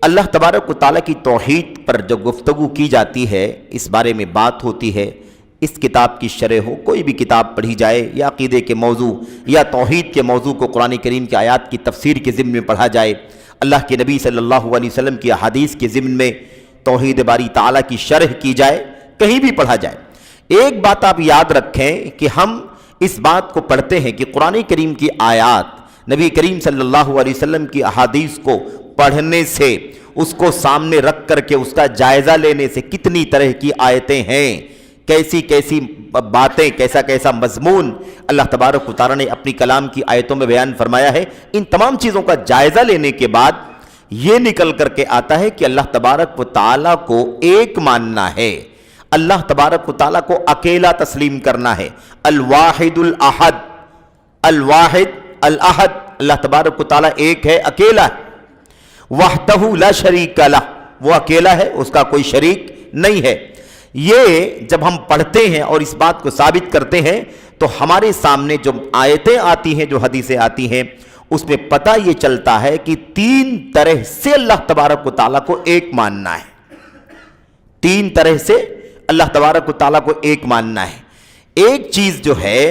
اللہ تبارک و تعالیٰ کی توحید پر جو گفتگو کی جاتی ہے، اس بارے میں بات ہوتی ہے، اس کتاب کی شرح ہو، کوئی بھی کتاب پڑھی جائے یا عقیدے کے موضوع یا توحید کے موضوع کو قرآن کریم کی آیات کی تفسیر کے ضمن میں پڑھا جائے، اللہ کے نبی صلی اللہ علیہ وسلم کی احادیث کے ضمن میں توحید باری تعالیٰ کی شرح کی جائے، کہیں بھی پڑھا جائے، ایک بات آپ یاد رکھیں کہ ہم اس بات کو پڑھتے ہیں کہ قرآن کریم کی آیات، نبی کریم صلی اللہ علیہ وسلم کی احادیث کو پڑھنے سے، اس کو سامنے رکھ کر کے اس کا جائزہ لینے سے کتنی طرح کی آیتیں ہیں، کیسی کیسی باتیں، کیسا کیسا مضمون اللہ تبارک و تعالیٰ نے اپنی کلام کی آیتوں میں بیان فرمایا ہے، ان تمام چیزوں کا جائزہ لینے کے بعد یہ نکل کر کے آتا ہے کہ اللہ تبارک و تعالیٰ کو ایک ماننا ہے، اللہ تبارک و تعالیٰ کو اکیلا تسلیم کرنا ہے، الواحد الاحد، الواحد الاحد، اللہ تبارک و تعالیٰ ایک ہے، اکیلا ہے، وحدہ لا شریک لہ، وہ اکیلا ہے، اس کا کوئی شریک نہیں ہے۔ یہ جب ہم پڑھتے ہیں اور اس بات کو ثابت کرتے ہیں تو ہمارے سامنے جو آیتیں آتی ہیں، جو حدیثیں آتی ہیں، اس میں پتہ یہ چلتا ہے کہ تین طرح سے اللہ تبارک و تعالیٰ کو ایک ماننا ہے، تین طرح سے اللہ تبارک و تعالیٰ کو ایک ماننا ہے۔ ایک چیز جو ہے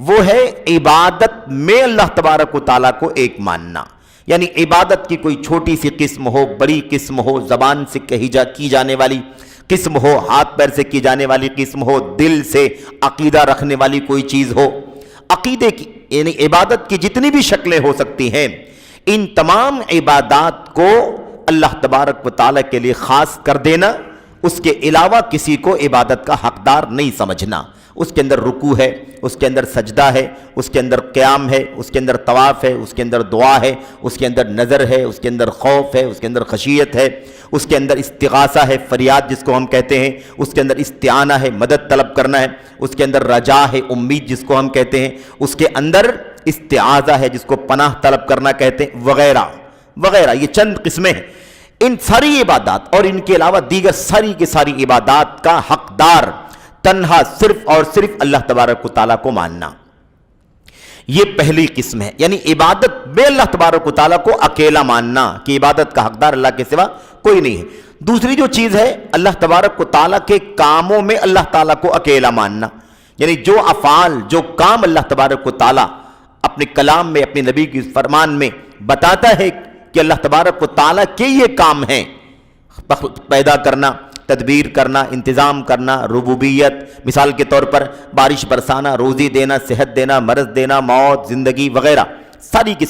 وہ ہے عبادت میں اللہ تبارک و تعالیٰ کو ایک ماننا، یعنی عبادت کی کوئی چھوٹی سی قسم ہو، بڑی قسم ہو، زبان سے کی جانے والی قسم ہو، ہاتھ پیر سے کی جانے والی قسم ہو، دل سے عقیدہ رکھنے والی کوئی چیز ہو، عقیدے کی یعنی عبادت کی جتنی بھی شکلیں ہو سکتی ہیں، ان تمام عبادات کو اللہ تبارک و تعالیٰ کے لیے خاص کر دینا، اس کے علاوہ کسی کو عبادت کا حقدار نہیں سمجھنا۔ اس کے اندر رکوع ہے، اس کے اندر سجدہ ہے، اس کے اندر قیام ہے، اس کے اندر طواف ہے، اس کے اندر دعا ہے، اس کے اندر نظر ہے، اس کے اندر خوف ہے، اس کے اندر خشیت ہے، اس کے اندر استغاثہ ہے، فریاد جس کو ہم کہتے ہیں، اس کے اندر استعانہ ہے، مدد طلب کرنا ہے، اس کے اندر رجا ہے، امید جس کو ہم کہتے ہیں، اس کے اندر استعاذہ ہے جس کو پناہ طلب کرنا کہتے ہیں، وغیرہ وغیرہ۔ یہ چند قسمیں ہیں۔ ان ساری عبادات اور ان کے علاوہ دیگر ساری کی ساری عبادات کا حقدار تنہا صرف اور صرف اللہ تبارک و تعالیٰ کو ماننا، یہ پہلی قسم ہے، یعنی عبادت میں اللہ تبارک و تعالیٰ کو اکیلا ماننا کہ عبادت کا حقدار اللہ کے سوا کوئی نہیں ہے۔ دوسری جو چیز ہے، اللہ تبارک و تعالیٰ کے کاموں میں اللہ تعالیٰ کو اکیلا ماننا، یعنی جو افعال، جو کام اللہ تبارک و تعالیٰ اپنے کلام میں، اپنے نبی کی فرمان میں بتاتا ہے کہ اللہ تبارک و تعالیٰ کے یہ کام ہیں، پیدا کرنا، تدبیر کرنا، انتظام کرنا، ربوبیت، مثال کے طور پر بارش برسانا، روزی دینا، صحت دینا، مرض دینا، موت، زندگی وغیرہ، ساری کی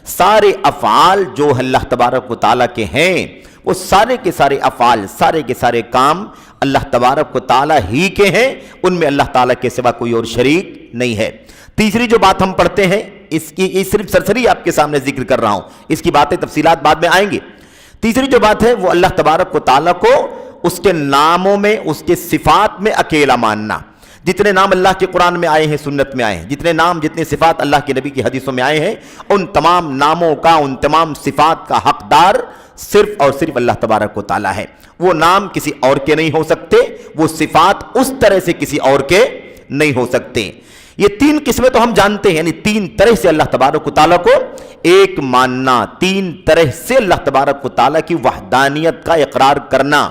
سارے افعال جو اللہ تبارک و تعالیٰ کے ہیں، وہ سارے کے سارے افعال، سارے کے سارے کام اللہ تبارک و تعالیٰ ہی کے ہیں، ان میں اللہ تعالیٰ کے سوا کوئی اور شریک نہیں ہے۔ تیسری جو بات ہم پڑھتے ہیں، اس کی صرف سرسری آپ کے سامنے ذکر کر رہا ہوں، اس کی باتیں تفصیلات بعد میں آئیں گی۔ تیسری جو بات ہے وہ اللہ تبارک و تعالیٰ کو اس کے ناموں میں، اس کے صفات میں اکیلا ماننا۔ جتنے نام اللہ کے قرآن میں آئے ہیں، سنت میں آئے ہیں، جتنے نام، جتنے صفات اللہ کے نبی کی حدیثوں میں آئے ہیں، ان تمام ناموں کا، ان تمام صفات کا حقدار صرف اور صرف اللہ تبارک و تعالیٰ ہے۔ وہ نام کسی اور کے نہیں ہو سکتے، وہ صفات اس طرح سے کسی اور کے نہیں ہو سکتے۔ یہ تین قسمیں تو ہم جانتے ہیں، یعنی تین طرح سے اللہ تبارک و تعالیٰ کو ایک ماننا، تین طرح سے اللہ تبارک و تعالیٰ کی وحدانیت کا اقرار کرنا۔